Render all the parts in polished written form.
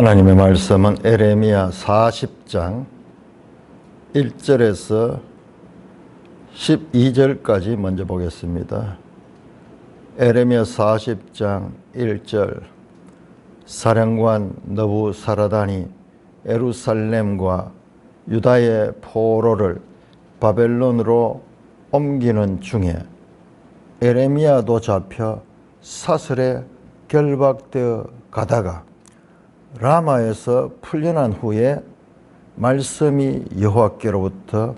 하나님의 말씀은 에레미야 40장 1절에서 12절까지 먼저 보겠습니다. 에레미야 40장 1절 사령관 느부사라단이 예루살렘과 유다의 포로를 바벨론으로 옮기는 중에 에레미야도 잡혀 사슬에 결박되어 가다가 라마에서 풀려난 후에 말씀이 여호와께로부터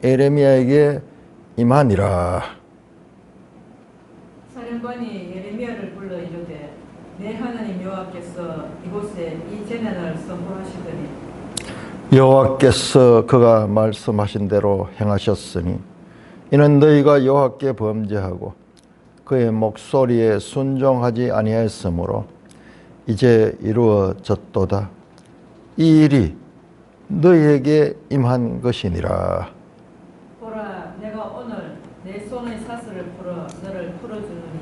에레미야에게 임하니라. 사령관이 예레미야를 불러 이르되 내 하나님 여호와께서 이곳에 이 재난을 선포하시더니 여호와께서 그가 말씀하신 대로 행하셨으니 이는 너희가 여호와께 범죄하고 그의 목소리에 순종하지 아니하였으므로 이제 이루어졌도다. 이 일이 너희에게 임한 것이니라. 보라, 내가 오늘 내 손의 사슬을 풀어 너를 풀어주느니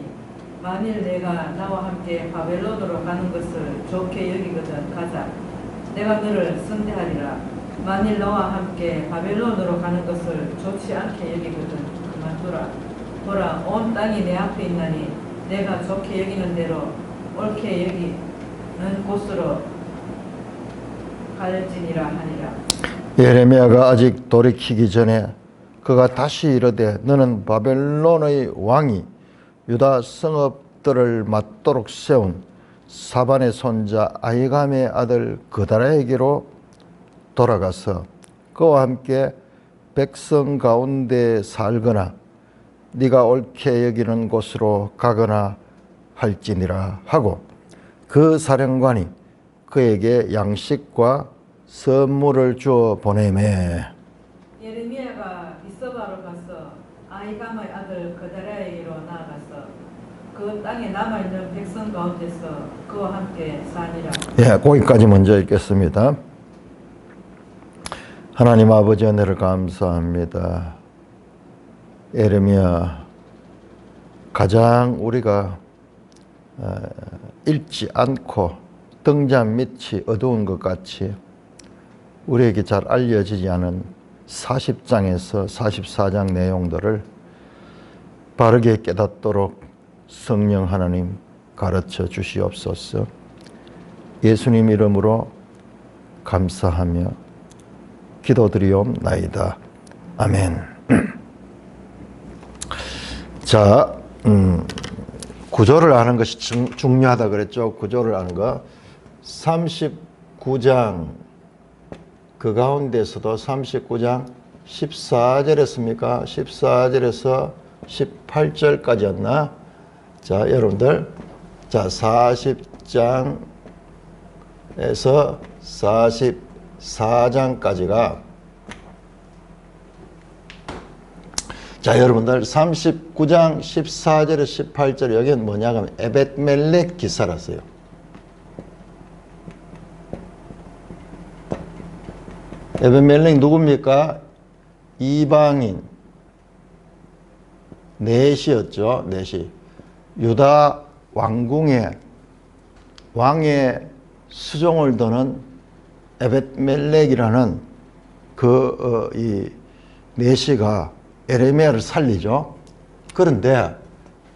만일 내가 나와 함께 바벨론으로 가는 것을 좋게 여기거든 가자. 내가 너를 선대하리라. 만일 너와 함께 바벨론으로 가는 것을 좋지 않게 여기거든 그만두라. 보라, 온 땅이 내 앞에 있나니 내가 좋게 여기는 대로 옳게 여기는 곳으로 갈지니라 하니라. 예레미야가 아직 돌이키기 전에 그가 다시 이르되 너는 바벨론의 왕이 유다 성읍들을 맞도록 세운 사반의 손자 아히감의 아들 그다라에게로 돌아가서 그와 함께 백성 가운데 살거나 네가 옳게 여기는 곳으로 가거나 할지니라 하고 그 사령관이 그에게 양식과 선물을 주어 보내매 예레미야가 미스바로 가서 아히감의 아들 그다라에게로 나아가서 그 땅에 남아있는 백성 가운데서 그와 함께 사니라. 거기까지 먼저 읽겠습니다. 하나님 아버지 은혜를 감사합니다. 에레미야 가장 우리가 읽지 않고 등잔 밑이 어두운 것 같이 우리에게 잘 알려지지 않은 40장에서 44장 내용들을 바르게 깨닫도록 성령 하나님 가르쳐 주시옵소서. 예수님 이름으로 감사하며 기도드리옵나이다. 아멘. 자, 구조를 아는 것이 중요하다 그랬죠. 구조를 아는 거. 39장 그 가운데서도 39장 14절이었습니까? 14절에서 18절까지였나? 자, 여러분들. 자, 40장에서 44장까지가 자, 여러분들 39장 14절에서 18절 여기는 뭐냐 하면 에벳멜렉 기사라서요. 에벳멜렉 누굽니까? 이방인 넷이었죠. 넷이 유다 왕궁의 왕의 수종을 두는 에벳멜렉이라는 이 넷이가 에레미야를 살리죠. 그런데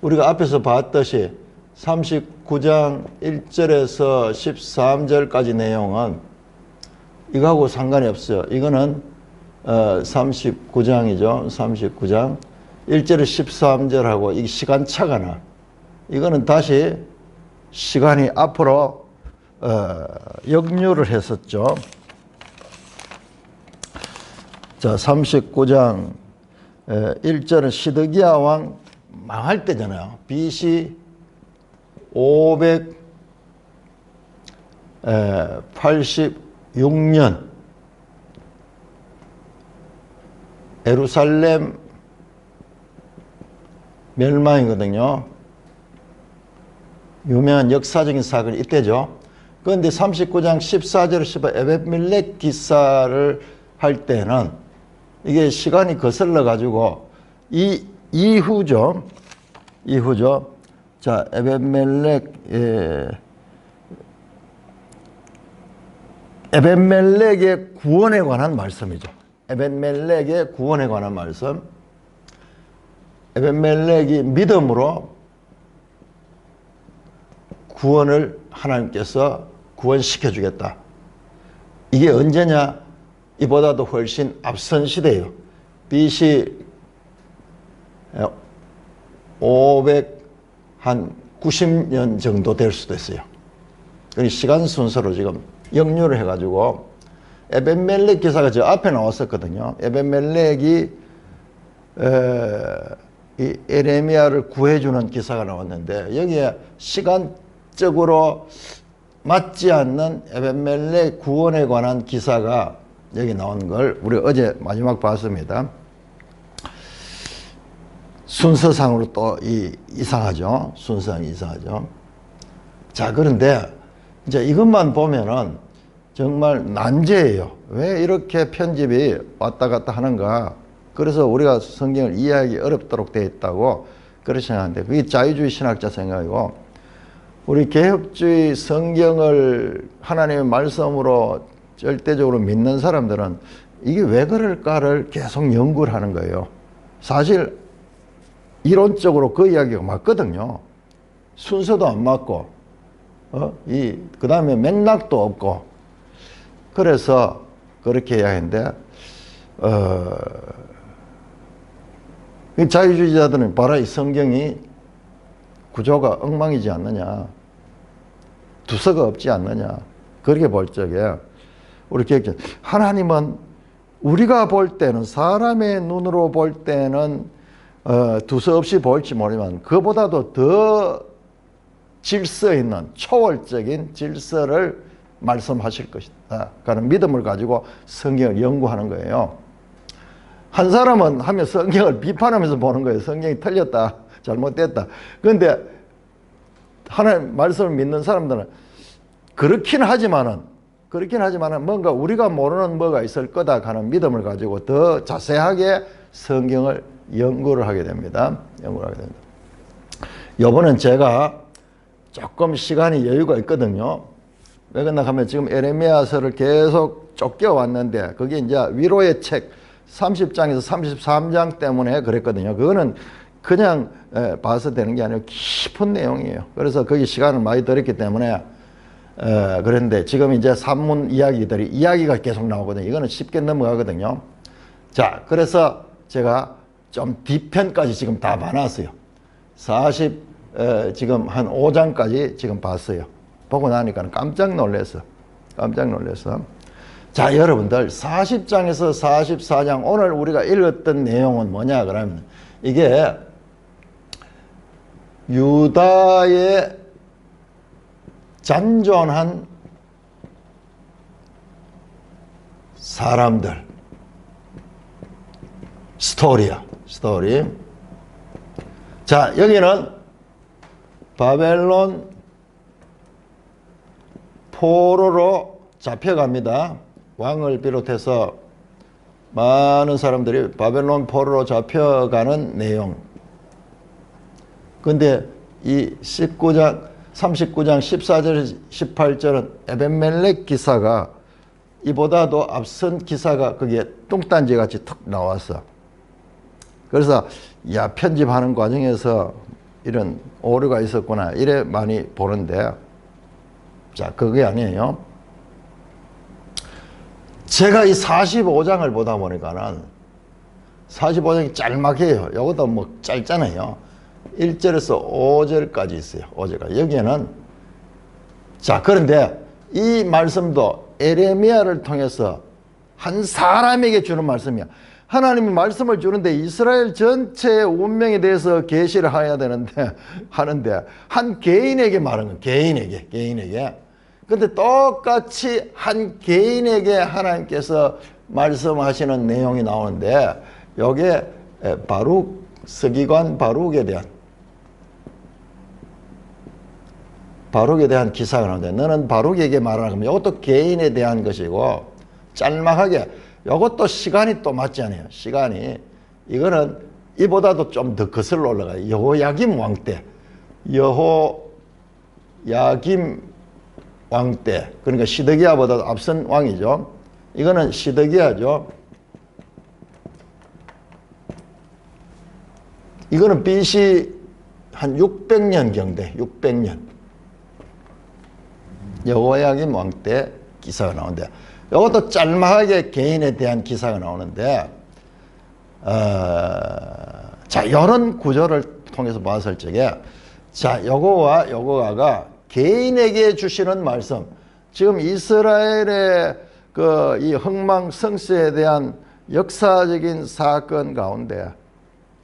우리가 앞에서 봤듯이 39장 1절에서 13절까지 내용은 이거하고 상관이 없어요. 이거는 39장이죠. 39장 1절에서 13절하고 이 시간차가 나. 이거는 다시 시간이 앞으로 역류를 했었죠. 자, 39장 1절은 시드기야 왕 망할 때잖아요. BC 586년 예루살렘 멸망이거든요. 유명한 역사적인 사건이 이때죠. 그런데 39장 14절 15 에벳멜렉 기사를 할 때는 이게 시간이 거슬러 가지고 이 이후죠. 자, 에벳멜렉 에벤멜렉의 구원에 관한 말씀이죠. 에벤멜렉의 구원에 관한 말씀. 에벤멜렉이 믿음으로 구원을 하나님께서 구원시켜 주겠다. 이게 언제냐? 이보다도 훨씬 앞선 시대예요. BC 590년 정도 될 수도 있어요. 시간 순서로 지금 역류를 해가지고 에벤멜렉 기사가 저 앞에 나왔었거든요. 에벤멜렉이 이 에레미야를 구해주는 기사가 나왔는데 여기에 시간적으로 맞지 않는 에벤멜렉 구원에 관한 기사가 여기 나온 걸 우리 어제 마지막 봤습니다. 순서상으로 또 이상하죠. 순서상이 이상하죠. 자, 그런데 이제 이것만 보면은 정말 난제예요. 왜 이렇게 편집이 왔다 갔다 하는가. 그래서 우리가 성경을 이해하기 어렵도록 되어 있다고 그렇게 생각하는데 그게 자유주의 신학자 생각이고 우리 개혁주의 성경을 하나님의 말씀으로 절대적으로 믿는 사람들은 이게 왜 그럴까를 계속 연구를 하는 거예요. 사실 이론적으로 그 이야기가 맞거든요. 순서도 안 맞고 그 다음에 맥락도 없고 그래서 그렇게 이야기했는데 자유주의자들은 봐라 이 성경이 구조가 엉망이지 않느냐 두서가 없지 않느냐 그렇게 볼 적에 우리 기억자 하나님은 우리가 볼 때는 사람의 눈으로 볼 때는 두서 없이 보일지 모르지만 그보다도 더 질서 있는 초월적인 질서를 말씀하실 것이다. 그런 믿음을 가지고 성경을 연구하는 거예요. 한 사람은 하면 성경을 비판하면서 보는 거예요. 성경이 틀렸다, 잘못됐다. 그런데 하나님 말씀을 믿는 사람들은 그렇긴 하지만은 뭔가 우리가 모르는 뭐가 있을 거다 하는 믿음을 가지고 더 자세하게 성경을 연구를 하게 됩니다. 이번엔 제가 조금 시간이 여유가 있거든요. 왜 그러나 하면 지금 에레미야서를 계속 쫓겨왔는데 그게 이제 위로의 책 30장에서 33장 때문에 그랬거든요. 그거는 그냥 봐서 되는 게 아니고 깊은 내용이에요. 그래서 거기 시간을 많이 들였기 때문에 그런데 지금 이제 산문 이야기가 계속 나오거든요. 이거는 쉽게 넘어가거든요. 자, 그래서 제가 좀 뒤편까지 지금 다 봐놨어요. 지금 한 5장까지 지금 봤어요. 보고 나니까 깜짝 놀랐어. 자, 여러분들 40장에서 44장 오늘 우리가 읽었던 내용은 뭐냐 그러면 이게 유다의 잔존한 사람들 스토리. 자, 여기는 바벨론 포로로 잡혀갑니다. 왕을 비롯해서 많은 사람들이 바벨론 포로로 잡혀가는 내용. 근데 이 39장 14절 18절은 에벤멜렉 기사가 이보다도 앞선 기사가 거기에 뚱딴지 같이 툭 나왔어. 그래서 편집하는 과정에서 이런 오류가 있었구나 이래 많이 보는데 자, 그게 아니에요. 제가 이 45장을 보다 보니까는 45장이 짤막해요. 이것도 뭐 짧잖아요. 1절에서 5절까지 있어요. 5절까지. 여기에는 자, 그런데 이 말씀도 에레미야를 통해서 한 사람에게 주는 말씀이야. 하나님이 말씀을 주는데 이스라엘 전체의 운명에 대해서 계시를 해야 되는데 하는데 한 개인에게 말하는 거예요. 개인에게. 근데 똑같이 한 개인에게 하나님께서 말씀하시는 내용이 나오는데 요게 서기관 바룩에 대한 기사가 나오는데 너는 바룩에게 말하는 겁니다. 이것도 개인에 대한 것이고 짤막하게 이것도 시간이 또 맞지 않아요. 시간이 이거는 이보다도 좀 더 거슬러 올라가요. 여호야김 왕 때 여호야김 왕 때, 그러니까 시드기야보다 앞선 왕이죠. 이거는 시드기야죠. 이거는 BC 한 600년 경대, 600년. 여호야김 왕 때 기사가 나오는데, 이것도 짤막하게 개인에 대한 기사가 나오는데, 자, 이런 구조를 통해서 봤을 적에, 자, 요거와 요거가 개인에게 주시는 말씀, 지금 이스라엘의 이 흥망성쇠에 대한 역사적인 사건 가운데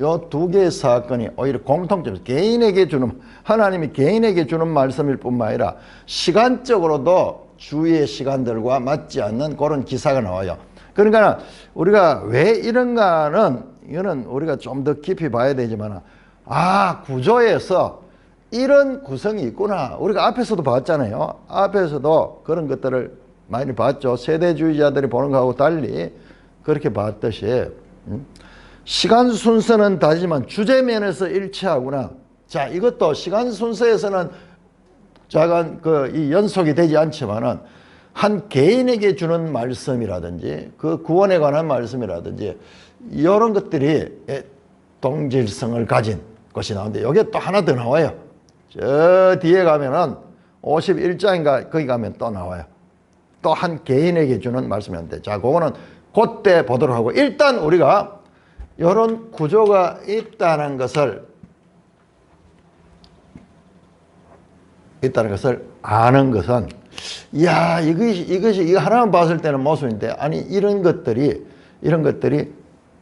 요 두 개의 사건이 오히려 공통점에서 개인에게 주는, 하나님이 개인에게 주는 말씀일 뿐만 아니라 시간적으로도 주위의 시간들과 맞지 않는 그런 기사가 나와요. 그러니까 우리가 왜 이런가는, 이거는 우리가 좀 더 깊이 봐야 되지만, 구조에서 이런 구성이 있구나. 우리가 앞에서도 봤잖아요. 앞에서도 그런 것들을 많이 봤죠. 세대주의자들이 보는 거하고 달리 그렇게 봤듯이, 시간 순서는 다르지만 주제면에서 일치하구나. 자, 이것도 시간 순서에서는 작은 이 연속이 되지 않지만은 한 개인에게 주는 말씀이라든지 그 구원에 관한 말씀이라든지 이런 것들이 동질성을 가진 것이 나오는데, 여기에 또 하나 더 나와요. 저 뒤에 가면은 51장인가 거기 가면 또 나와요. 또 한 개인에게 주는 말씀이었는데, 자, 그거는 그때 보도록 하고, 일단 우리가 이런 구조가 있다는 것을 아는 것은, 이야, 이거 하나만 봤을 때는 모순인데, 아니, 이런 것들이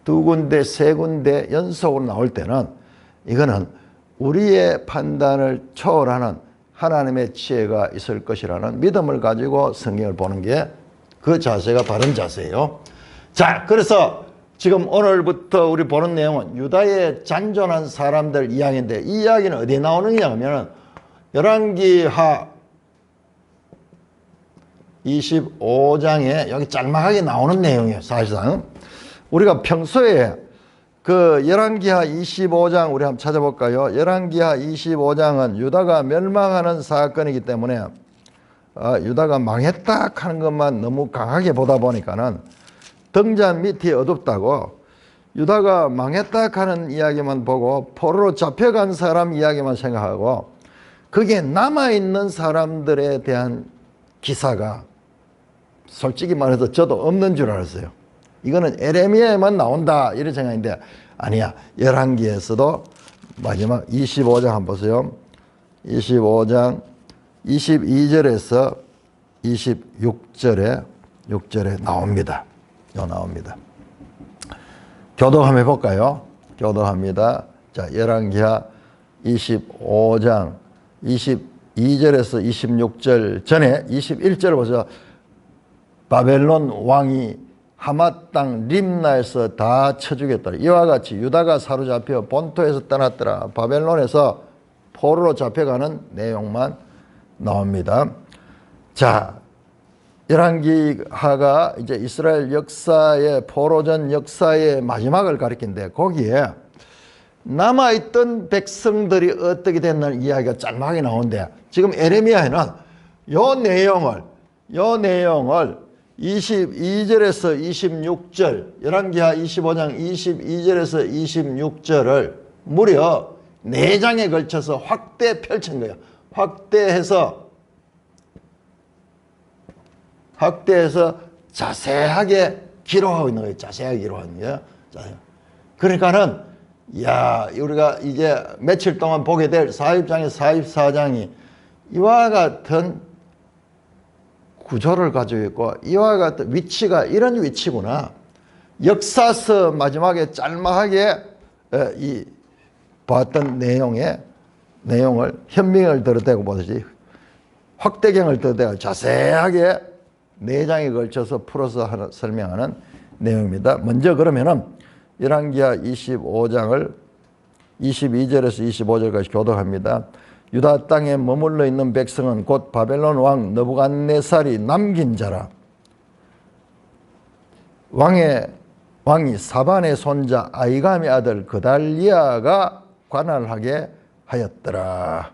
두 군데, 세 군데 연속으로 나올 때는 이거는 우리의 판단을 초월하는 하나님의 지혜가 있을 것이라는 믿음을 가지고 성경을 보는 게 그 자세가 바른 자세예요. 자, 그래서 지금 오늘부터 우리 보는 내용은 유다의 잔존한 사람들 이야기인데, 이 이야기는 어디에 나오느냐 하면 열왕기하 25장에 여기 짤막하게 나오는 내용이에요. 사실상 우리가 평소에 그 열왕기하 25장 우리 한번 찾아볼까요? 열왕기하 25장은 유다가 멸망하는 사건이기 때문에 유다가 망했다 하는 것만 너무 강하게 보다 보니까는 등잔 밑이 어둡다고 유다가 망했다 하는 이야기만 보고 포로로 잡혀간 사람 이야기만 생각하고, 그게 남아있는 사람들에 대한 기사가 솔직히 말해서 저도 없는 줄 알았어요. 이거는 에레미야에만 나온다 이런 생각인데, 아니야. 열왕기에서도 마지막 25장 한번 보세요. 25장 22절에서 26절에 나옵니다. 나옵니다. 교독 한번 해볼까요? 교독합니다. 자, 열왕기하 25장 22절에서 26절 전에 21절을 보세요. 바벨론 왕이 하맛 땅 림나에서 다 쳐주겠더라. 이와 같이 유다가 사로잡혀 본토에서 떠났더라. 바벨론에서 포로로 잡혀가는 내용만 나옵니다. 자, 열왕기하가 이제 이스라엘 역사의 포로전 역사의 마지막을 가리킨데, 거기에 남아있던 백성들이 어떻게 됐는 이야기가 짤막하게 나오는데, 지금 에레미야에는 요 내용을 22절에서 26절, 열왕기하 25장 22절에서 26절을 무려 4장에 걸쳐서 확대 펼친 거예요. 확대해서 자세하게 기록하고 있는 거예요. 자세하게 기록하는 거예요. 그러니까는, 야, 우리가 이제 며칠 동안 보게 될 40장에 44장이 이와 같은 구조를 가지고 있고, 이와 같은 위치가 이런 위치구나. 역사서 마지막에 짤막하게 봤던 내용을 현명을 들어대고 보듯이 확대경을 들어대고 자세하게 4장에 걸쳐서 풀어서 설명하는 내용입니다. 먼저 그러면은 열왕기하 25장을 22절에서 25절까지 교독합니다. 유다 땅에 머물러 있는 백성은 곧 바벨론 왕 느부갓네살이 남긴 자라. 왕이 사반의 손자 아이감의 아들 그달리아가 관할하게 하였더라.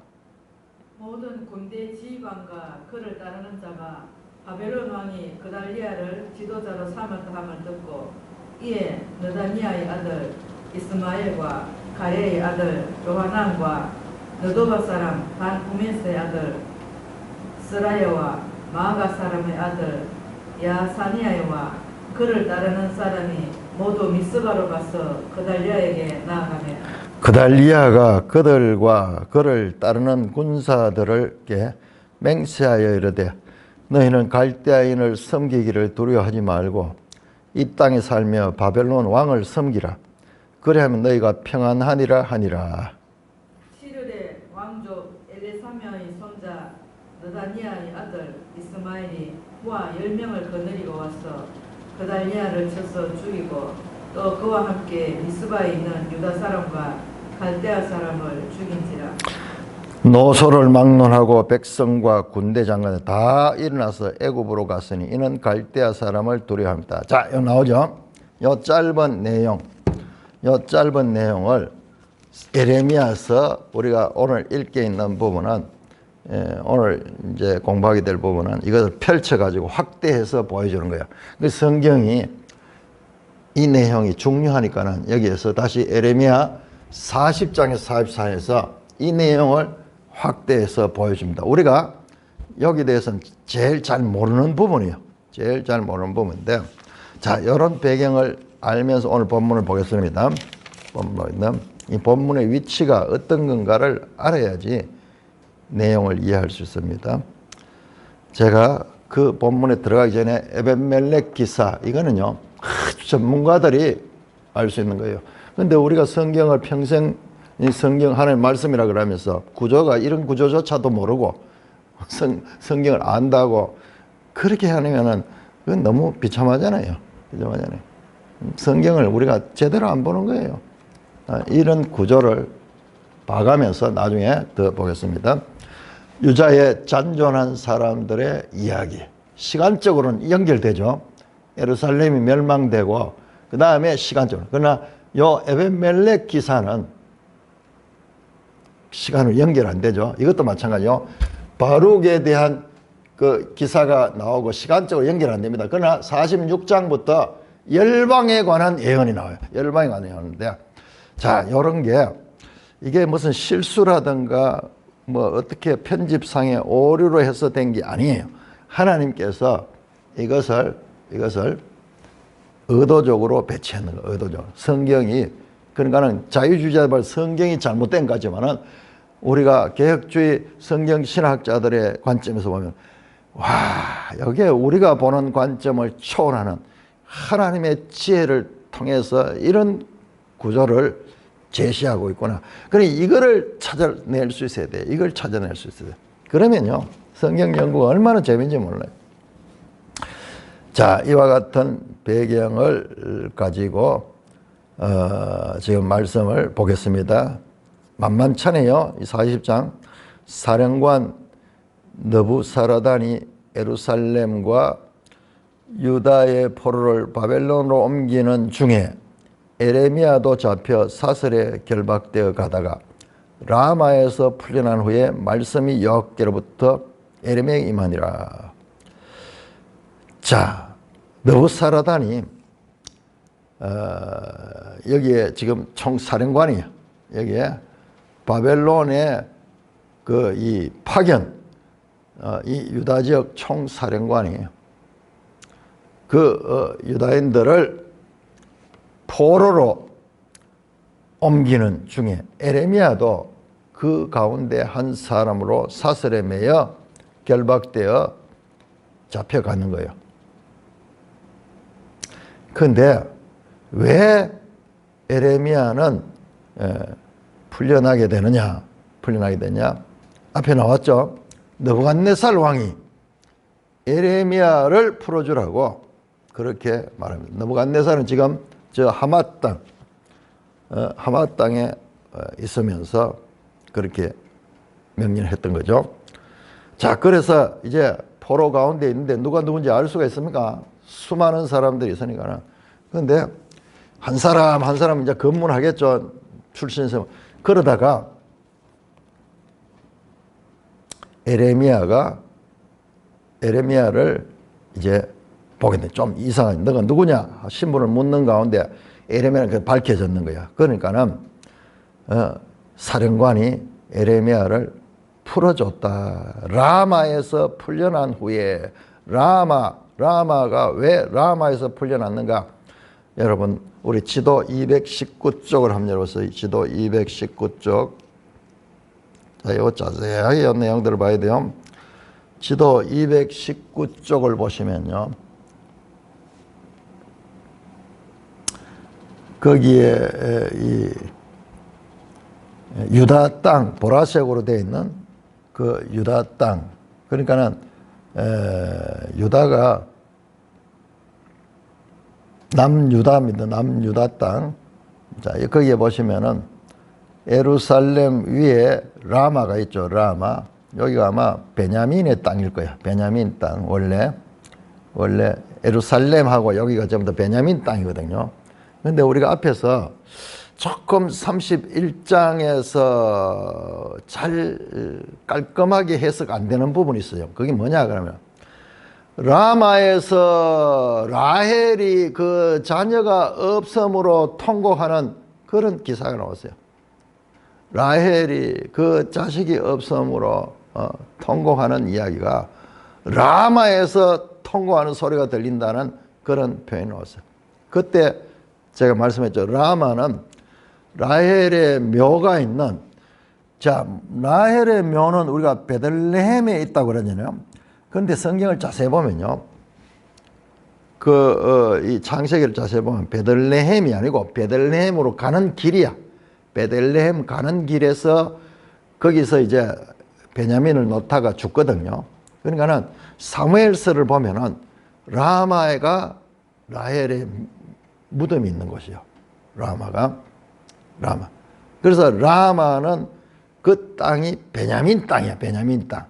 모든 군대 지휘관과 그를 따르는 자가 바벨론 왕이 그달리아를 지도자로 삼았다 함을 듣고 이에 느다니아의 아들 이스마엘과 가레의 아들 요하난과 느도바 사람 반후메스의 아들 스라야와 마아가 사람의 아들 야사니아와 그를 따르는 사람이 모두 미스바로 가서 그달리아에게 나아가며 그달리아가 그들과 그를 따르는 군사들에게 맹세하여 이르되 너희는 갈대아인을 섬기기를 두려워하지 말고 이 땅에 살며 바벨론 왕을 섬기라. 그리하면 너희가 평안하니라 하니라. 7월에 왕족 엘레사미아의 손자 느다니아의 아들 이스마엘이 부하 10명을 거느리고 와서 그달리아를 쳐서 죽이고 또 그와 함께 미스바에 있는 유다 사람과 갈대아 사람을 죽인지라. 노소를 막론하고 백성과 군대 장관이 다 일어나서 애굽으로 갔으니 이는 갈대아 사람을 두려워합니다. 자, 여기 나오죠. 요 짧은 내용을 예레미야서 우리가 오늘 읽게 있는 부분은 오늘 이제 공부하게 될 부분은 이것을 펼쳐가지고 확대해서 보여주는 거예요. 그 성경이 이 내용이 중요하니까는 여기에서 다시 예레미야 40장에서 44에서 이 내용을 확대해서 보여줍니다. 우리가 여기 대해서는 제일 잘 모르는 부분이에요. 제일 잘 모르는 부분인데, 자, 이런 배경을 알면서 오늘 본문을 보겠습니다. 이 본문의 위치가 어떤 건가를 알아야지 내용을 이해할 수 있습니다. 제가 그 본문에 들어가기 전에 에벳멜렉 기사, 이거는요 아주 전문가들이 알 수 있는 거예요. 근데 우리가 성경을 평생 이 성경 하나님 말씀이라 그러면서 구조가 이런 구조조차도 모르고 성경을 안다고 그렇게 하면은 그건 너무 비참하잖아요. 비참하잖아요. 성경을 우리가 제대로 안 보는 거예요. 이런 구조를 봐가면서 나중에 더 보겠습니다. 유다의 잔존한 사람들의 이야기. 시간적으로는 연결되죠. 예루살렘이 멸망되고 그 다음에 시간적으로. 그러나 요 에벳멜렉 기사는 시간을 연결 안 되죠. 이것도 마찬가지요. 바룩에 대한 그 기사가 나오고 시간적으로 연결 안 됩니다. 그러나 46장부터 열방에 관한 예언이 나와요. 열방에 관한 예언인데, 자, 요런 게 이게 무슨 실수라든가 뭐 어떻게 편집상의 오류로 해서 된 게 아니에요. 하나님께서 이것을 의도적으로 배치하는 거예요. 의도적으로. 성경이, 그러니까는 자유주의자들 성경이 잘못된 거지만은 우리가 개혁주의 성경 신학자들의 관점에서 보면, 와, 여기에 우리가 보는 관점을 초월하는 하나님의 지혜를 통해서 이런 구조를 제시하고 있구나. 그러니 이거를 찾아낼 수 있어야 돼. 이걸 찾아낼 수 있어야 돼. 그러면요, 성경 연구가 얼마나 재미인지 몰라요. 자, 이와 같은 배경을 가지고 지금 말씀을 보겠습니다. 만만찮아요. 이 40장. 사령관 느부사라단이 예루살렘과 유다의 포로를 바벨론으로 옮기는 중에 에레미야도 잡혀 사슬에 결박되어 가다가 라마에서 풀려난 후에 말씀이 여호와께로부터 에레미야에게 임하니라. 자, 느부사라단이 여기에 지금 총사령관이에요. 여기에 바벨론의 그 이 파견, 이 유다 지역 총사령관이에요. 그 유다인들을 포로로 옮기는 중에 에레미야도 그 가운데 한 사람으로 사슬에 매여 결박되어 잡혀가는 거예요. 그런데 왜 에레미야는 풀려나게 되느냐? 앞에 나왔죠. 느부갓네살 왕이 에레미야를 풀어주라고 그렇게 말합니다. 느부갓네살은 지금 저 하마 땅에 있으면서 그렇게 명령을 했던 거죠. 자, 그래서 이제 포로 가운데 있는데 누가 누군지 알 수가 있습니까? 수많은 사람들이 있으니까. 그런데 한 사람 이제 검문하겠죠. 출신서. 그러다가 에레미야를 이제 보게 돼. 좀 이상하게 너가 누구냐 신분을 묻는 가운데 에레미야가 밝혀졌는 거야. 그러니까는 사령관이 에레미야를 풀어줬다. 라마에서 풀려난 후에 라마가 왜 라마에서 풀려났는가? 여러분 우리 지도 219쪽을 한번 열어보세요. 지도 219쪽. 자, 이거 자세하게 이 내용들을 봐야 돼요. 지도 219쪽을 보시면요. 거기에 이 유다 땅, 보라색으로 되어 있는 그 유다 땅. 그러니까는 유다가 남유다입니다. 남유다 땅. 자, 거기에 보시면은 예루살렘 위에 라마가 있죠. 라마. 여기가 아마 베냐민의 땅일 거야. 베냐민 땅. 원래 예루살렘하고 여기가 전부 다 베냐민 땅이거든요. 근데 우리가 앞에서 조금 31장에서 잘 깔끔하게 해석 안 되는 부분이 있어요. 그게 뭐냐 그러면 라마에서 라헬이 그 자녀가 없음으로 통곡하는 그런 기사가 나왔어요. 라헬이 그 자식이 없음으로 통곡하는 이야기가 라마에서 통곡하는 소리가 들린다는 그런 표현이 나왔어요. 그때 제가 말씀했죠. 라마는 라헬의 묘가 있는, 자, 라헬의 묘는 우리가 베들레헴에 있다고 그러잖아요. 그런데 성경을 자세히 보면요. 이 창세기를 자세히 보면 베들레헴이 아니고 베들레헴으로 가는 길이야. 베들레헴 가는 길에서 거기서 이제 베냐민을 놓다가 죽거든요. 그러니까는 사무엘서를 보면은 라마가 라헬의 무덤이 있는 곳이요. 라마. 그래서 라마는 그 땅이 베냐민 땅이야. 베냐민 땅.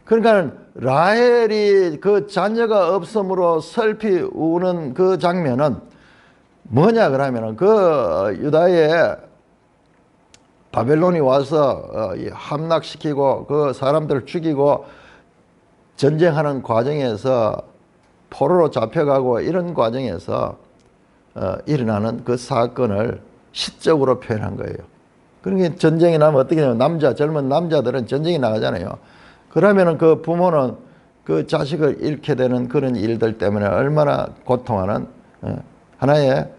그러니까 라헬이 그 자녀가 없음으로 슬피 우는 그 장면은 뭐냐 그러면은 그 유다에 바벨론이 와서 함락시키고 그 사람들을 죽이고 전쟁하는 과정에서 포로로 잡혀가고 이런 과정에서 일어나는 그 사건을 시적으로 표현한 거예요. 그러니까 전쟁이 나면 어떻게 되냐면 젊은 남자들은 전쟁에 나가잖아요. 그러면은 그 부모는 그 자식을 잃게 되는 그런 일들 때문에 얼마나 고통하는 하나의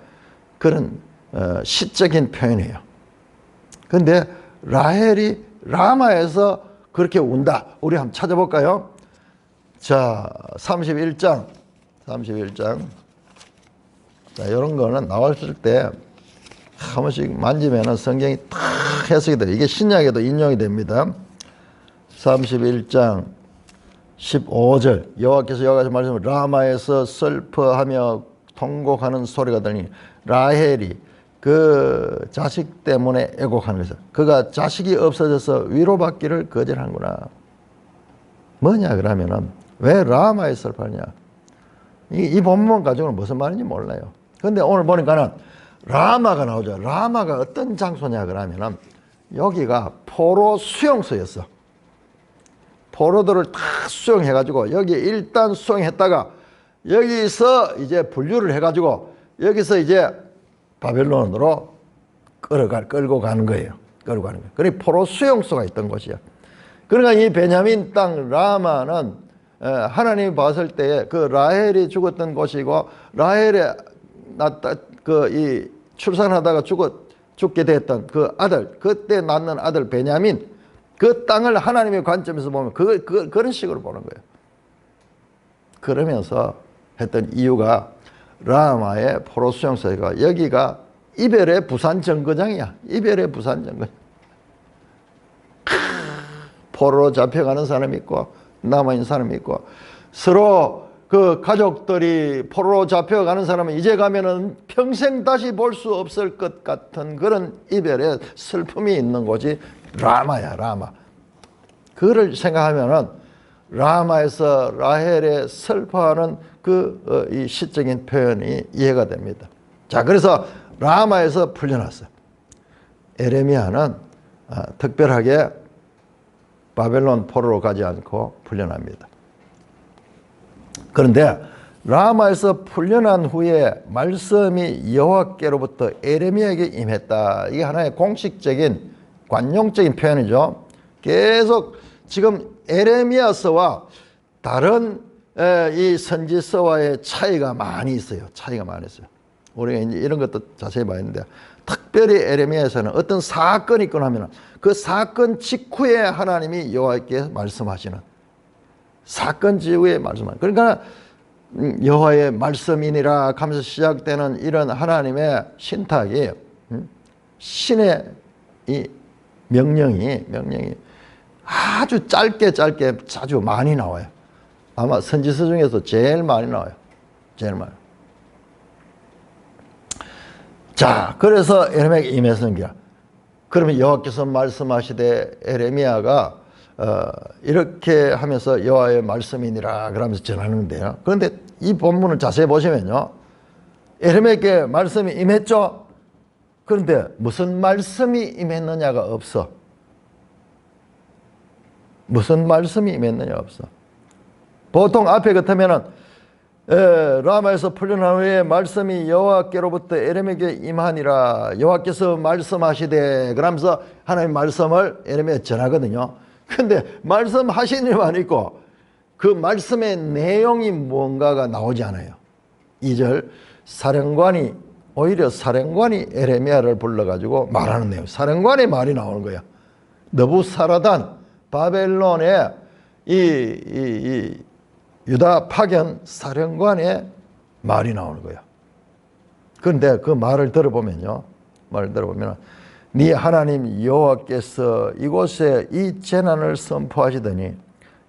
그런 시적인 표현이에요. 근데 라헬이 라마에서 그렇게 운다. 우리 한번 찾아볼까요? 자, 31장. 자, 이런 거는 나왔을 때 한 번씩 만지면은 성경이 탁 해석이 돼요. 이게 신약에도 인용이 됩니다. 31장 15절. 여호와께서 여호와께서 말씀을 라마에서 슬퍼하며 통곡하는 소리가 들리니 라헬이 그 자식 때문에 애곡하는 것이다. 그가 자식이 없어져서 위로받기를 거절하는구나. 뭐냐 그러면은 왜 라마에 슬퍼하냐. 이 본문 가지고는 무슨 말인지 몰라요. 근데 오늘 보니까는 라마가 나오죠. 라마가 어떤 장소냐 그러면은 여기가 포로 수용소였어. 포로들을 다 수용해가지고 여기 일단 수용했다가 여기서 이제 분류를 해가지고 여기서 이제 바벨론으로 끌고 가는 거예요. 그래 포로 수용소가 있던 곳이야. 그러니까 이 베냐민 땅 라마는 하나님이 봤을 때에 그 라헬이 죽었던 곳이고 라헬이 이 출산하다가 죽게 됐던 그 아들, 그때 낳는 아들 베냐민, 그 땅을 하나님의 관점에서 보면 그런 식으로 보는 거예요. 그러면서 했던 이유가 라마의 포로 수용소가 여기가 이별의 부산 정거장이야. 이별의 부산 정거장. 포로로 잡혀가는 사람이 있고 남아있는 사람이 있고 서로 그 가족들이 포로로 잡혀가는 사람은 이제 가면은 평생 다시 볼 수 없을 것 같은 그런 이별의 슬픔이 있는 곳이 라마야. 라마. 그를 생각하면은 라마에서 라헬의 슬퍼하는 이 시적인 표현이 이해가 됩니다. 자, 그래서 라마에서 풀려났어요. 에레미야는 특별하게 바벨론 포로로 가지 않고 풀려납니다. 그런데 라마에서 풀려난 후에 말씀이 여호와께로부터 에레미야에게 임했다. 이게 하나의 공식적인 관용적인 표현이죠. 계속 지금 에레미야서와 다른 이 선지서와의 차이가 많이 있어요. 차이가 많이 있어요. 우리가 이제 이런 것도 자세히 봐야 되는데, 특별히 에레미야에서는 어떤 사건이 있거나 하면 그 사건 직후에 하나님이 여호와께 말씀하시는, 사건 직후에 말씀하시는, 그러니까 여호와의 말씀이니라 하면서 시작되는 이런 하나님의 신탁이, 신의 이 명령이 아주 짧게 자주 많이 나와요. 아마 선지서 중에서 제일 많이 나와요. 제일 많이. 자, 그래서 에레미야에게 임했은 게, 그러면 여호와께서 말씀하시되 에레미야가 이렇게 하면서 여호와의 말씀이니라 그러면서 전하는데요. 그런데 이 본문을 자세히 보시면요, 에레미야에게 말씀이 임했죠. 그런데 무슨 말씀이 임했느냐가 없어. 무슨 말씀이 임했느냐가 없어. 보통 앞에 같으면은 라마에서 풀려난 후에 말씀이 여호와께로부터 에레미야에게 임하니라, 여호와께서 말씀하시되 그러면서 하나님의 말씀을 에레미야에 전하거든요. 근데 말씀하신 일만 있고 그 말씀의 내용이 뭔가가 나오지 않아요. 2절, 오히려 사령관이 에레미야를 불러가지고 말하는 내용, 사령관의 말이 나오는 거야. 느부사라단 바벨론의 이 유다 파견 사령관의 말이 나오는 거야. 그런데 그 말을 들어보면 네 하나님 여호와께서 이곳에 이 재난을 선포하시더니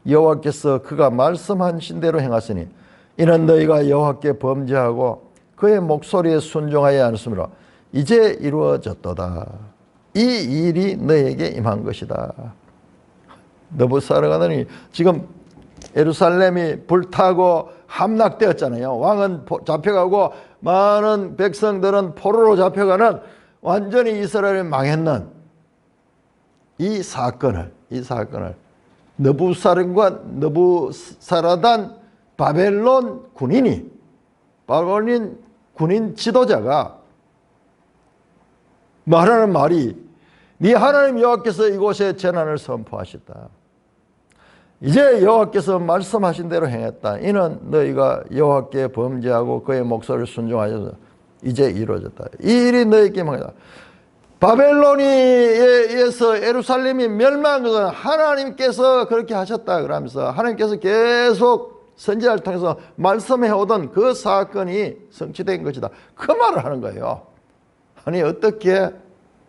여호와께서 그가 말씀하신 대로 행하시니 이는 너희가 여호와께 범죄하고 그의 목소리에 순종하지 않았으므로 이제 이루어졌도다. 이 일이 너희에게 임한 것이다. 느부사르가단이 지금 예루살렘이 불타고 함락되었잖아요. 왕은 잡혀가고 많은 백성들은 포로로 잡혀가는, 완전히 이스라엘이 망했는 이 사건을 느부사라단 바벨론 군인 지도자가 말하는 말이, 네 하나님 여호와께서 이곳에 재난을 선포하셨다. 이제 여호와께서 말씀하신 대로 행했다. 이는 너희가 여호와께 범죄하고 그의 목소리를 순종하여서 이제 이루어졌다. 이 일이 너희에게 임하다. 바벨론에 의해서 예루살렘이 멸망한 것은 하나님께서 그렇게 하셨다 그러면서 하나님께서 계속 선지자를 통해서 말씀해 오던 그 사건이 성취된 것이다. 그 말을 하는 거예요. 아니 어떻게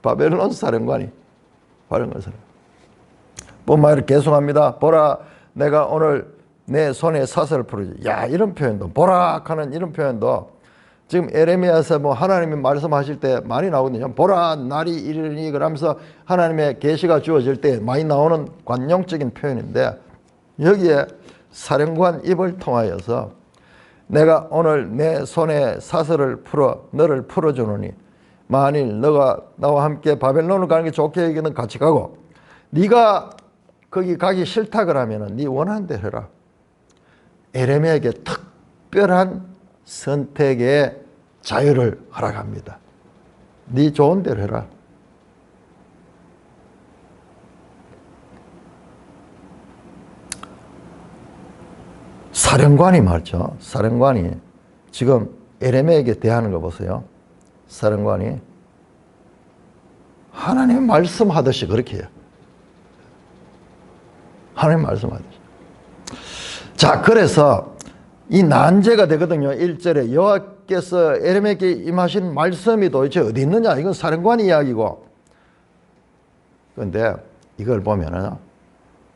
바벨론 사령관이 본말을 계속합니다. 보라, 내가 오늘 내 손에 사슬을 풀어주지. 야, 이런 표현도, 보라 하는 이런 표현도 지금 에레미야에서 뭐 하나님이 말씀하실 때 많이 나오거든요. 보라, 날이 이르니 그러면서 하나님의 계시가 주어질 때 많이 나오는 관용적인 표현인데, 여기에 사령관 입을 통하여서 내가 오늘 내 손에 사슬을 풀어 너를 풀어주노니 만일 너가 나와 함께 바벨론을 가는 게 좋게 여기는 같이 가고, 네가 거기 가기 싫다 그러면 네 원하는 대로 해라. 에레미야에게 특별한 선택의 자유를 허락합니다. 네 좋은 대로 해라. 사령관이 말이죠. 사령관이 지금 에레미야에게 대하는 거 보세요. 사령관이 하나님 말씀하듯이 그렇게 해요. 하나님 말씀하듯이. 자, 그래서 이 난제가 되거든요. 1절에 여호와께서 에레미야에게 임하신 말씀이 도대체 어디 있느냐? 이건 사령관 이야기고. 그런데 이걸 보면은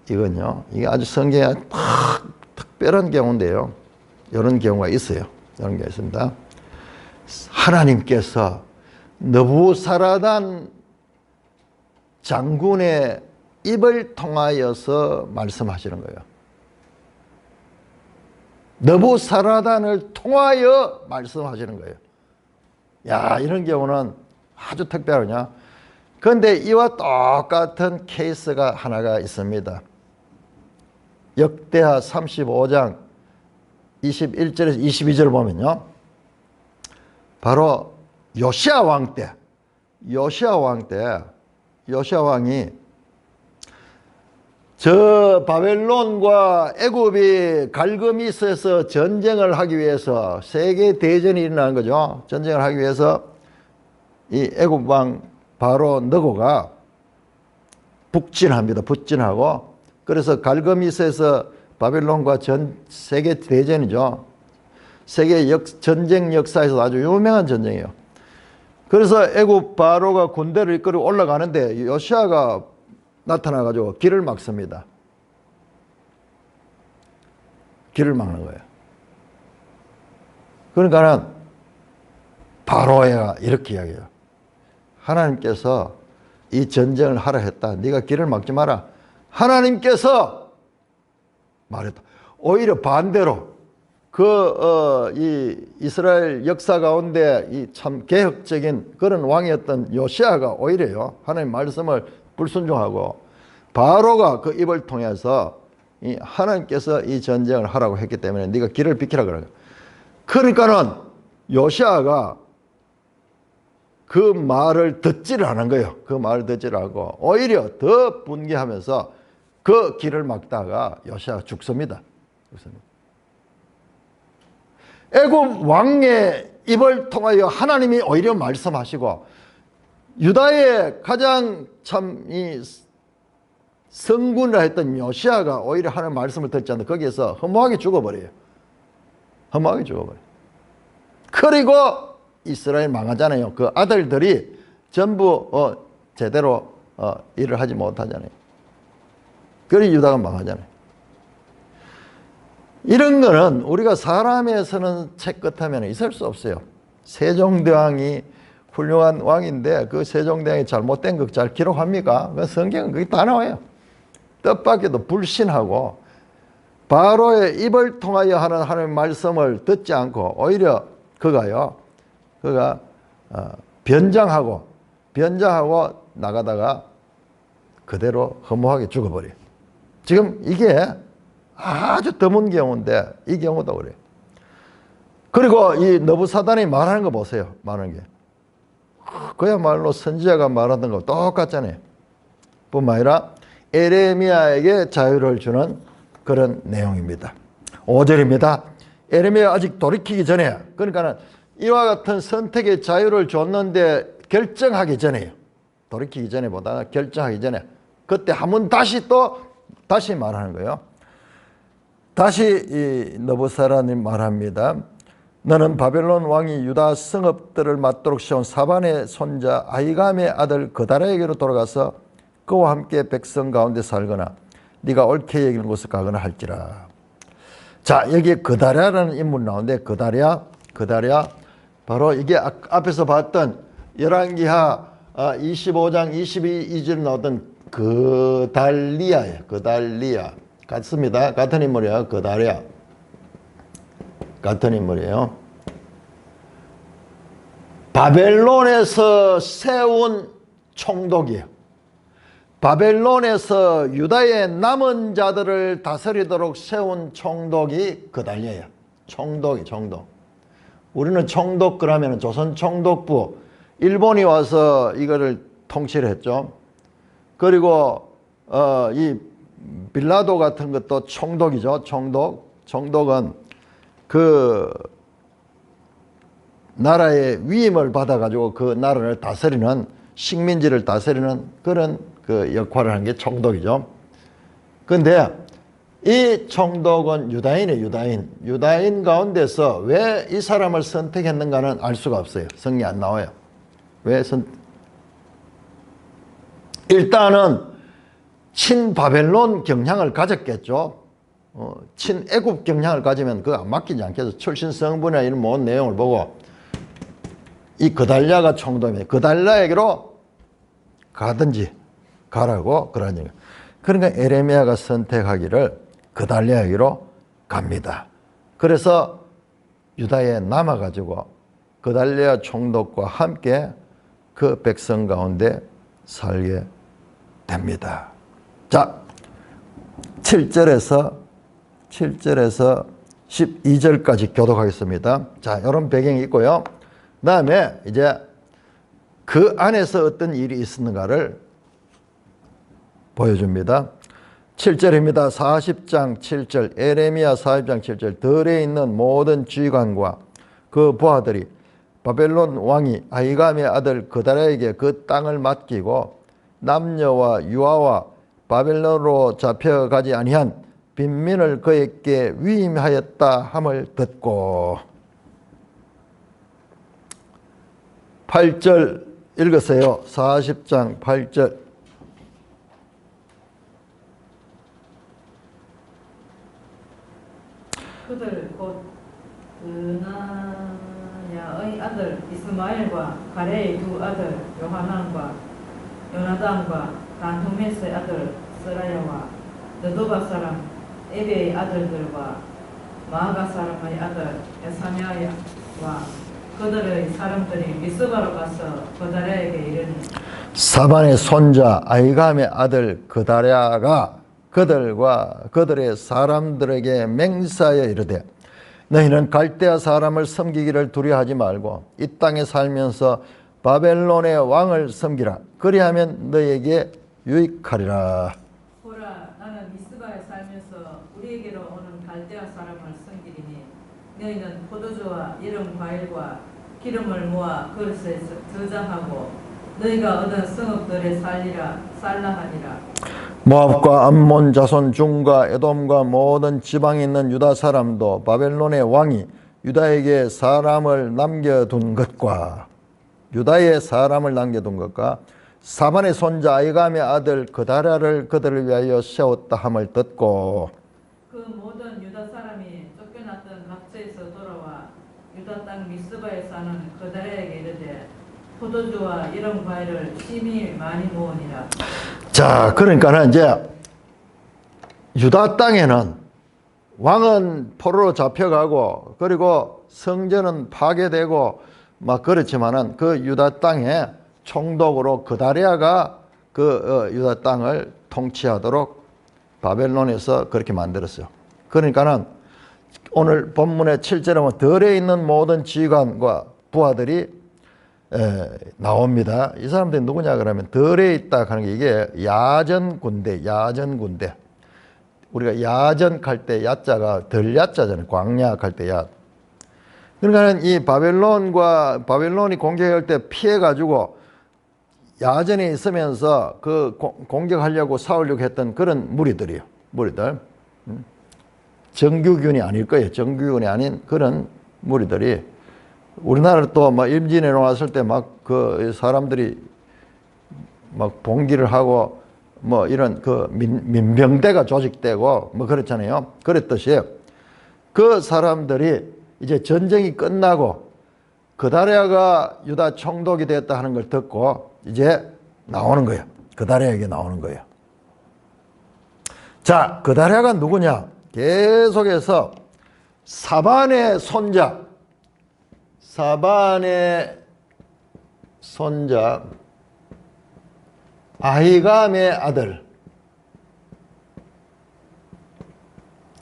이건요, 이게 아주 성경에 특별한 경우인데요. 이런 경우가 있어요. 이런 게 있습니다. 하나님께서 느부사라단 장군의 입을 통하여서 말씀하시는 거예요. 느부사라단을 통하여 말씀하시는 거예요. 야, 이런 경우는 아주 특별하냐. 그런데 이와 똑같은 케이스가 하나가 있습니다. 역대하 35장 21절에서 22절 보면요. 바로 요시야 왕 때, 요시야 왕이 저 바벨론과 애굽이 갈그미스에서 전쟁을 하기 위해서 세계 대전이 일어나는 거죠. 전쟁을 하기 위해서 이 애굽 왕 바로 너고가 북진합니다. 북진하고 그래서 갈그미스에서 바벨론과 세계 대전이죠. 세계 전쟁 역사에서 아주 유명한 전쟁이에요. 그래서 애굽 바로가 군대를 이끌고 올라가는데 요시야가 나타나가지고 길을 막습니다. 길을 막는 거예요. 그러니까는 바로가 이렇게 이야기해요. 하나님께서 이 전쟁을 하라 했다. 네가 길을 막지 마라. 하나님께서 말했다. 오히려 반대로 이 이스라엘 역사 가운데 이 참 개혁적인 그런 왕이었던 요시야가 오히려요. 하나님 말씀을 불순종하고 바로가 그 입을 통해서 이 하나님께서 이 전쟁을 하라고 했기 때문에 네가 길을 비키라 그래요. 그러니까는 요시야가 그 말을 듣지를 않은 거예요. 그 말을 듣지를 않고 오히려 더 분개하면서 그 길을 막다가 요시야가 죽습니다. 애굽 왕의 입을 통하여 하나님이 오히려 말씀하시고 유다의 가장 참 이 성군이라 했던 요시야가 오히려 하나님 말씀을 듣지 않는다. 거기에서 허무하게 죽어버려요. 허무하게 죽어버려요. 그리고 이스라엘 망하잖아요. 그 아들들이 전부 제대로 일을 하지 못하잖아요. 그리고 유다가 망하잖아요. 이런 거는 우리가 사람에서는 채끝하면 있을 수 없어요. 세종대왕이 훌륭한 왕인데 그 세종대왕이 잘못된 거 잘 기록합니까? 그 성경은 그게 다 나와요. 뜻밖에도 불신하고 바로의 입을 통하여 하는 하나님의 말씀을 듣지 않고 오히려 그가 변장하고 나가다가 그대로 허무하게 죽어버려요. 지금 이게 아주 드문 경우인데 이 경우도 그래요. 그리고 이 너부사단이 말하는 거 보세요. 말하는 게 그야말로 선지자가 말하던 거 똑같잖아요. 뿐만 아니라 에레미야에게 자유를 주는 그런 내용입니다. 5절입니다. 에레미야 아직 돌이키기 전에, 그러니까 이와 같은 선택의 자유를 줬는데 결정하기 전에요. 돌이키기 전에보다 결정하기 전에 그때 한번 다시 말하는 거예요. 다시 이 느부갓네살이 말합니다. 너는 바벨론 왕이 유다 성읍들을 맞도록 세운 사반의 손자 아히감의 아들 그다랴에게로 돌아가서 그와 함께 백성 가운데 살거나 네가 옳게 여기는 곳을 가거나 할지라. 자, 여기에 그다랴라는 인물이 나오는데 그다랴 바로 이게 앞에서 봤던 열왕기하 25장 22절 나오던 그달리아예요. 그달리아 같습니다. 같은 인물이에요. 그다랴 같은 인물이에요. 바벨론에서 세운 총독이에요. 바벨론에서 유다의 남은 자들을 다스리도록 세운 총독이 그달랴예요. 총독. 우리는 총독 그러면 조선 총독부, 일본이 와서 이거를 통치를 했죠. 그리고 이 빌라도 같은 것도 총독이죠. 총독은 그 나라의 위임을 받아가지고 그 나라를 다스리는, 식민지를 다스리는 그런 그 역할을 하는 게 총독이죠. 근데 이 총독은 유다인이에요. 유다인 가운데서 왜 이 사람을 선택했는가는 알 수가 없어요. 성경이 안 나와요. 일단은 친바벨론 경향을 가졌겠죠. 친애굽 경향을 가지면 그거 안 맡기지 않겠어. 출신 성분이나 이런 모든 내용을 보고 이 그달랴가 총독입니다. 그달랴에게로 가라고 그러는 거예요. 그러니까 에레미야가 선택하기를 그달랴에게로 갑니다. 그래서 유다에 남아가지고 그달랴 총독과 함께 그 백성 가운데 살게 됩니다. 자, 7절에서 7절에서 12절까지 교독하겠습니다. 자, 이런 배경이 있고요. 그 다음에 이제 그 안에서 어떤 일이 있었는가를 보여줍니다. 7절입니다. 40장 7절, 에레미야 40장 7절, 들에 있는 모든 지휘관과 그 부하들이 바벨론 왕이 아히감의 아들 그다랴에게 그 땅을 맡기고 남녀와 유아와 바벨론으로 잡혀가지 아니한 빈민을 그에게 위임하였다 함을 듣고 8절 읽으세요. 40장 8절. 그들 곧 드나야의 아들 이스마엘과 가레의 두 아들 요하난과 요나단과 단후메스의 아들 스라야와 느도바 사람 에베의 아들들과 마아가 사람의 아들 에사냐와 그들의 사람들이 미스바로 가서 그다랴에게 이르니 사반의 손자 아히감의 아들 그다랴가 그들과 그들의 사람들에게 맹세하여 이르되 너희는 갈대아 사람을 섬기기를 두려워하지 말고 이 땅에 살면서 바벨론의 왕을 섬기라. 그리하면 너희에게 유익하리라. 보라 나는 미스바에 살면서 우리에게로 오는 갈대아 사람을 섬기리니 너희는 포도주와 이른 과일과 기름을 모아 그릇에 저장하고 너희가 얻은 성읍들에 살라 하니라. 모압과 암몬 자손 중과 에돔과 모든 지방에 있는 유다 사람도 바벨론의 왕이 유다에게 사람을 남겨둔 것과 유다의 사람을 남겨둔 것과 사반의 손자 아히감의 아들 그다랴를 그들을 위하여 세웠다 함을 듣고 그 모든 유다 사람이 쫓겨났던 각처에서 돌아와 유다 땅 미스바에 사는 그다랴에게 이르되 포도주와 이런 과일을 심히 많이 모으니라. 자, 그러니까는 이제 유다 땅에는 왕은 포로로 잡혀가고 그리고 성전은 파괴되고 막 그렇지만은 그 유다 땅에 총독으로 그다랴가 그 유다 땅을 통치하도록 바벨론에서 그렇게 만들었어요. 그러니까는 오늘 본문의 7절에 보면 들에 있는 모든 지휘관과 부하들이 나옵니다. 이 사람들이 누구냐 그러면 들에 있다 하는 게 이게 야전 군대. 우리가 야전 갈 때 야자가 덜 야자잖아요. 광야 갈 때 야. 그러니까 이 바벨론이 공격할 때 피해 가지고 야전에 있으면서 그 공격하려고 싸우려고 했던 그런 무리들이에요. 무리들. 정규군이 아닐 거예요. 정규군이 아닌 그런 무리들이 우리나라로 또 막 임진왜란 왔을 때 막 그 사람들이 막 봉기를 하고 뭐 이런 그 민병대가 조직되고 뭐 그렇잖아요. 그랬듯이 그 사람들이 이제 전쟁이 끝나고 그다랴가 유다 총독이 됐다 하는 걸 듣고 이제 나오는 거예요. 그다랴에게 나오는 거예요. 자, 그다랴가 누구냐? 계속해서 사반의 손자 아히감의 아들.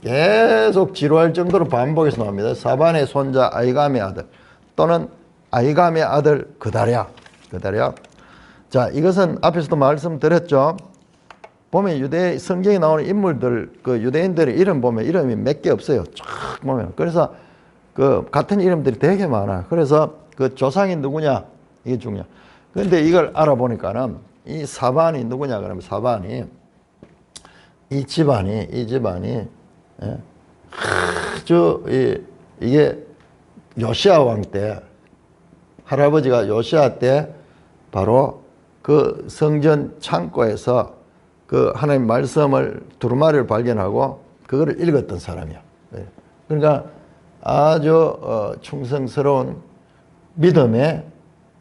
계속 지루할 정도로 반복해서 나옵니다. 사반의 손자 아히감의 아들 또는 아히감의 아들 그다랴. 자, 이것은 앞에서도 말씀드렸죠. 보면 유대 성경에 나오는 인물들, 그 유대인들의 이름 보면 이름이 몇 개 없어요. 쫙 보면. 그래서 그 같은 이름들이 되게 많아. 그래서 그 조상이 누구냐 이게 중요해. 그런데 이걸 알아보니까는 이 사반이 누구냐 그러면 사반이 이 집안이 아주 이게 요시야 왕 때 할아버지가 요시야 때 바로 그 성전 창고에서 그 하나님 말씀을 두루마리를 발견하고 그거를 읽었던 사람이야. 그러니까 아주 충성스러운 믿음의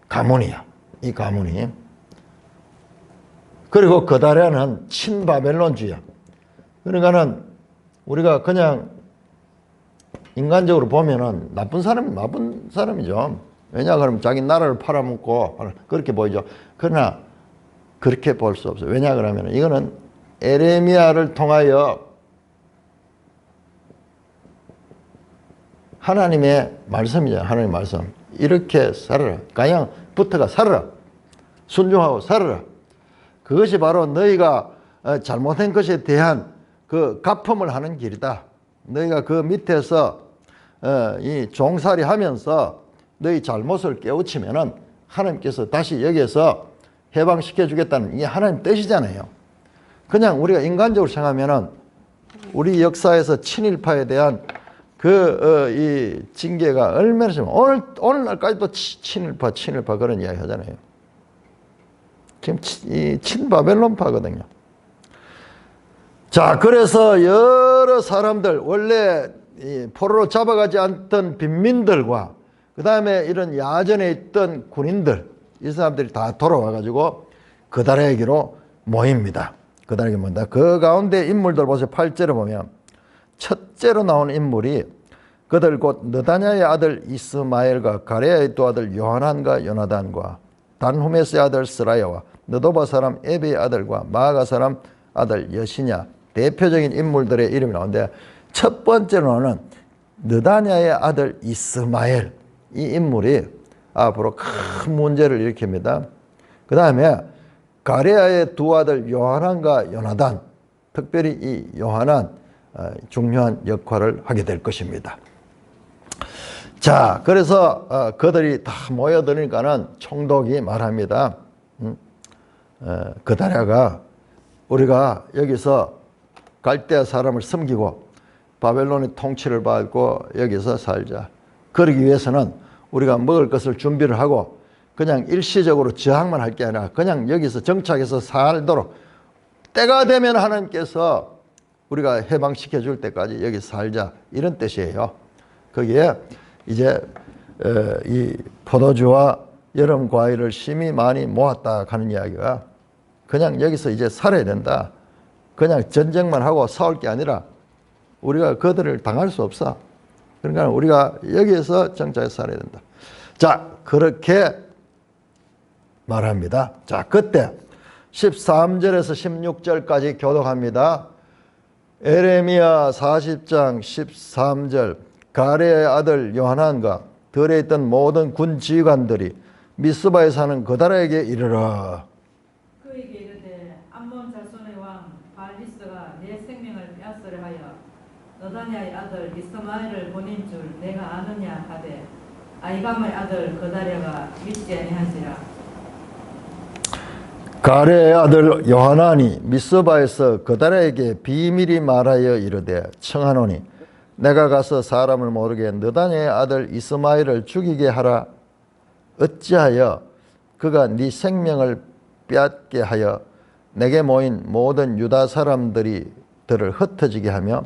가문이야. 이 가문이. 그리고 그다랴는 친바벨론주의야. 그러니까는 우리가 그냥 인간적으로 보면은 나쁜 사람이죠. 왜냐 그러면 자기 나라를 팔아먹고 그렇게 보이죠. 그러나 그렇게 볼 수 없어요. 왜냐 그러면 이거는 에레미야를 통하여 하나님의 말씀이죠. 하나님의 말씀. 이렇게 살아라. 그냥 붙어가 살아라. 순종하고 살아라. 그것이 바로 너희가 잘못한 것에 대한 그 갚음을 하는 길이다. 너희가 그 밑에서 이 종살이 하면서 너희 잘못을 깨우치면은 하나님께서 다시 여기에서 해방시켜 주겠다는 이게 하나님 뜻이잖아요. 그냥 우리가 인간적으로 생각하면은 우리 역사에서 친일파에 대한 이 징계가 얼마나 심해. 오늘날까지도 친일파 그런 이야기 하잖아요. 지금 이 친바벨론파거든요. 자, 그래서 여러 사람들, 원래 이 포로로 잡아가지 않던 빈민들과 그 다음에 이런 야전에 있던 군인들, 이 사람들이 다 돌아와가지고 그다라에게로 모입니다. 그다라에게 모인다. 그 가운데 인물들 보세요. 8절에 보면 첫째로 나오는 인물이 그들 곧 느다냐의 아들 이스마엘과 가레아의 두 아들 요하난과 요나단과 단후메스의 아들 스라야와 느도바 사람 에베의 아들과 마아가 사람 아들 여시냐, 대표적인 인물들의 이름이 나오는데 첫 번째로는 느다냐의 아들 이스마엘, 이 인물이 앞으로 큰 문제를 일으킵니다. 그 다음에 가레아의 두 아들 요하난과 요나단, 특별히 이 요하난 중요한 역할을 하게 될 것입니다. 자, 그래서 그들이 다 모여드니까는 총독이 말합니다. 그다랴가 우리가 여기서 갈대아 사람을 섬기고 바벨론의 통치를 받고 여기서 살자. 그러기 위해서는 우리가 먹을 것을 준비를 하고 그냥 일시적으로 저항만 할 게 아니라 그냥 여기서 정착해서 살도록 때가 되면 하나님께서 우리가 해방시켜 줄 때까지 여기 살자, 이런 뜻이에요. 거기에 이제 이 포도주와 여름 과일을 심히 많이 모았다 하는 이야기가 그냥 여기서 이제 살아야 된다. 그냥 전쟁만 하고 싸울 게 아니라 우리가 그들을 당할 수 없어. 그러니까 우리가 여기에서 정착해서 살아야 된다. 자, 그렇게 말합니다. 자, 그때 13절에서 16절까지 교독합니다. 에레미야 40장 13절, 가레의 아들 요하난과 들에 있던 모든 군 지휘관들이 미스바에 사는 그다라에게 이르라. 그에게 이르되 암몬 자손의 왕 발리스가 내 생명을 빼앗으려 하여 너다냐의 아들 이스마엘을 보낸 줄 내가 아느냐 하되 아이감의 아들 그다랴가 믿지 아니한지라. 가레의 아들 요하난이 미스바에서 그다라에게 비밀이 말하여 이르되 청하노니 내가 가서 사람을 모르게 느다냐의 아들 이스마엘을 죽이게 하라. 어찌하여 그가 네 생명을 빼앗게 하여 내게 모인 모든 유다 사람들이 들을 흩어지게 하며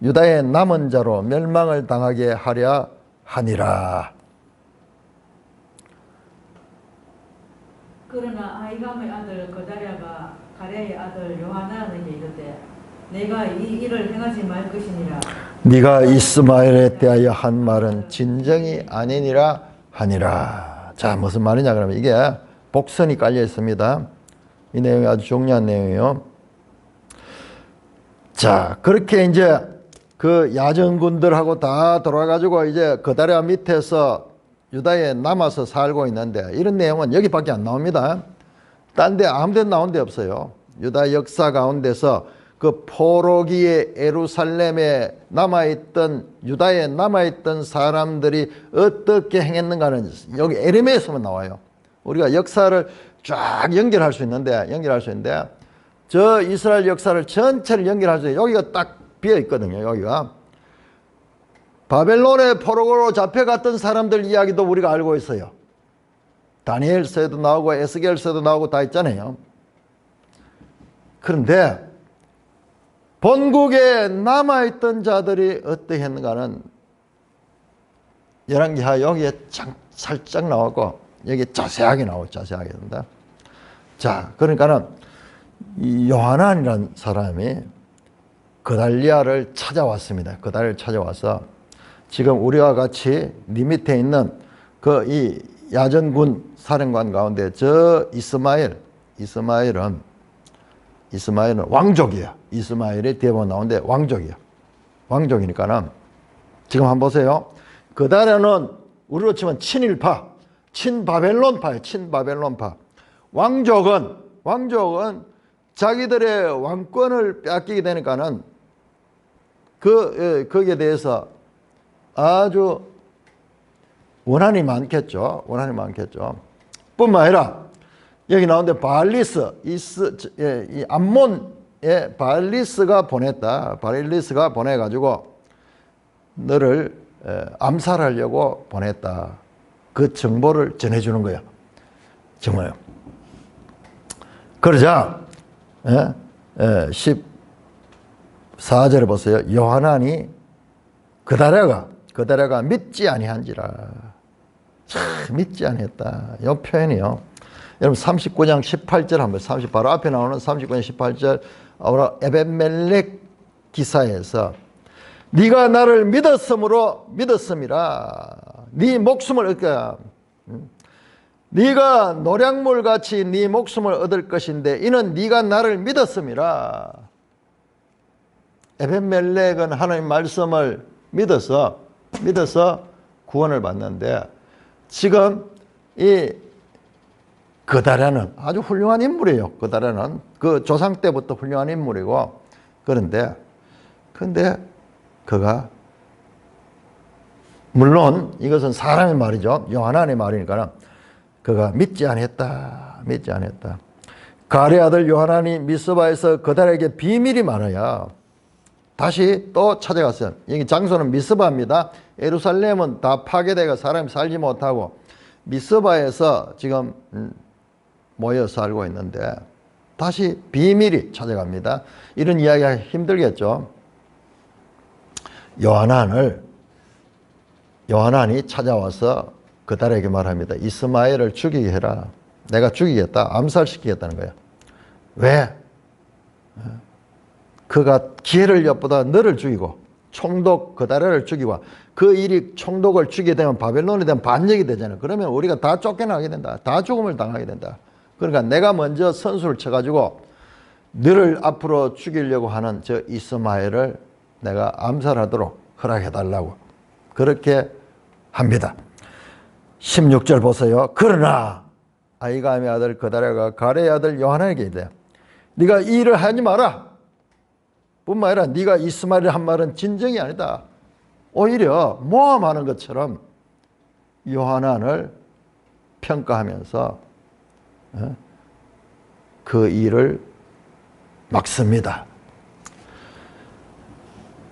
유다의 남은 자로 멸망을 당하게 하려 하니라. 그러나 아이감의 아들 그다랴가 가레의 아들 요하난에게 이르되 내가 이 일을 행하지 말 것이니라. 네가 이스마엘에 대하여 한 말은 진정이 아니니라 하니라. 자, 무슨 말이냐 그러면 이게 복선이 깔려 있습니다. 이 내용이 아주 중요한 내용이에요. 자, 그렇게 이제 그 야전군들하고 다 돌아가지고 이제 그다랴 밑에서 유다에 남아서 살고 있는데 이런 내용은 여기밖에 안 나옵니다. 딴 데 아무 데 나온 데 없어요. 유다 역사 가운데서 그 포로기에 에루살렘에 남아있던 유다에 남아있던 사람들이 어떻게 행했는가는 여기 에레미야에서만 나와요. 우리가 역사를 쫙 연결할 수 있는데 저 이스라엘 역사를 전체를 연결할 수 있어요. 여기가 딱 비어 있거든요. 여기가 바벨론의 포로로 잡혀갔던 사람들 이야기도 우리가 알고 있어요. 다니엘서에도 나오고 에스겔서에도 나오고 다 있잖아요. 그런데 본국에 남아있던 자들이 어떻게 했는가는 열왕기하 여기에 살짝 나오고 여기 자세하게 나오고 자세하게 된다. 자, 그러니까는 이 요하난이라는 사람이 그달리아를 찾아왔습니다. 그달리아를 찾아와서 지금 우리와 같이 네 밑에 있는 그 이 야전군 사령관 가운데 저 이스마엘은 왕족이야. 이스마엘이 대본 나오는데 왕족이야. 왕족이니까는 지금 한번 보세요. 그다라는 우리로 치면 친일파, 친바벨론파예요. 친바벨론파. 왕족은 자기들의 왕권을 뺏기게 되니까는 거기에 대해서 아주 원한이 많겠죠. 뿐만 아니라 여기 나오는데 바알리스, 이 암몬의 바알리스가 보내가지고 너를 암살하려고 보냈다. 그 정보를 전해주는 거예요. 정말요. 그러자 14절에 보세요. 요하난이 그다라가 믿지 아니한지라. 참 믿지 아니했다. 이 표현이요. 여러분 39장 18절 한번 바로 앞에 나오는 39장 18절 에벳멜렉 기사에서 네가 나를 믿었음이라. 네 목숨을 얻을 거야. 네가 노량물같이 네 목숨을 얻을 것인데 이는 네가 나를 믿었음이라. 에벳멜렉은 하나님 말씀을 믿어서 구원을 받는데 지금 이 그다라는 아주 훌륭한 인물이에요. 그다라는 그 조상 때부터 훌륭한 인물이고 근데 그가 물론 이것은 사람의 말이죠. 요하난의 말이니까 그가 믿지 않았다. 가레 아들 요하난이 미스바에서 그다라에게 비밀이 많아야 다시 또 찾아갔어요. 여기 장소는 미스바입니다. 예루살렘은 다 파괴되고 사람이 살지 못하고 미스바에서 지금 모여 살고 있는데 다시 비밀이 찾아갑니다. 이런 이야기가 힘들겠죠. 요하난이 찾아와서 그다라에게 말합니다. 이스마엘을 죽이게 해라. 내가 죽이겠다. 암살시키겠다는 거예요. 왜? 그가 기회를 엿보다 너를 죽이고 총독 그다라를 죽이고 그 일이 총독을 죽이게 되면 바벨론에 대한 반역이 되잖아요. 그러면 우리가 다 쫓겨나게 된다. 다 죽음을 당하게 된다. 그러니까 내가 먼저 선수를 쳐가지고 너를 앞으로 죽이려고 하는 저 이스마엘을 내가 암살하도록 허락해달라고 그렇게 합니다. 16절 보세요. 그러나 아히감의 아들 그다라가 가레의 아들 요하난에게 이르되 네가 이 일을 하지 마라. 뿐만 아니라 네가 이스마엘이 한 말은 진정이 아니다. 오히려 모함하는 것처럼 요하난을 평가하면서 그 일을 막습니다.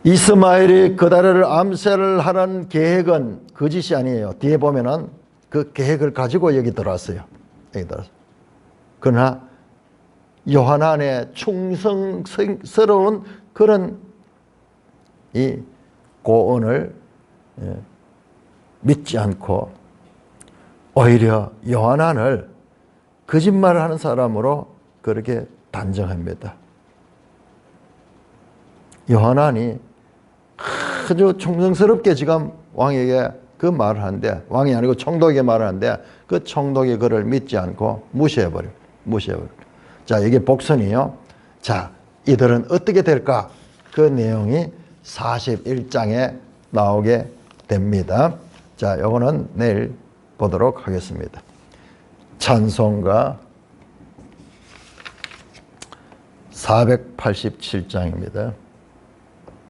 이스마엘이 그다라를 암살을 하는 계획은 거짓이 아니에요. 뒤에 보면은 그 계획을 가지고 여기 들어왔어요. 그러나 요하난의 충성스러운 그런 이 고언을 믿지 않고 오히려 요하난을 거짓말을 하는 사람으로 그렇게 단정합니다. 요하난이 아주 충성스럽게 지금 왕에게 그 말을 하는데 왕이 아니고 총독에게 말을 하는데 그 총독이 그를 믿지 않고 무시해버려. 자, 이게 복선이에요. 자, 이들은 어떻게 될까? 그 내용이 41장에 나오게 됩니다. 자, 요거는 내일 보도록 하겠습니다. 찬송가 487장입니다.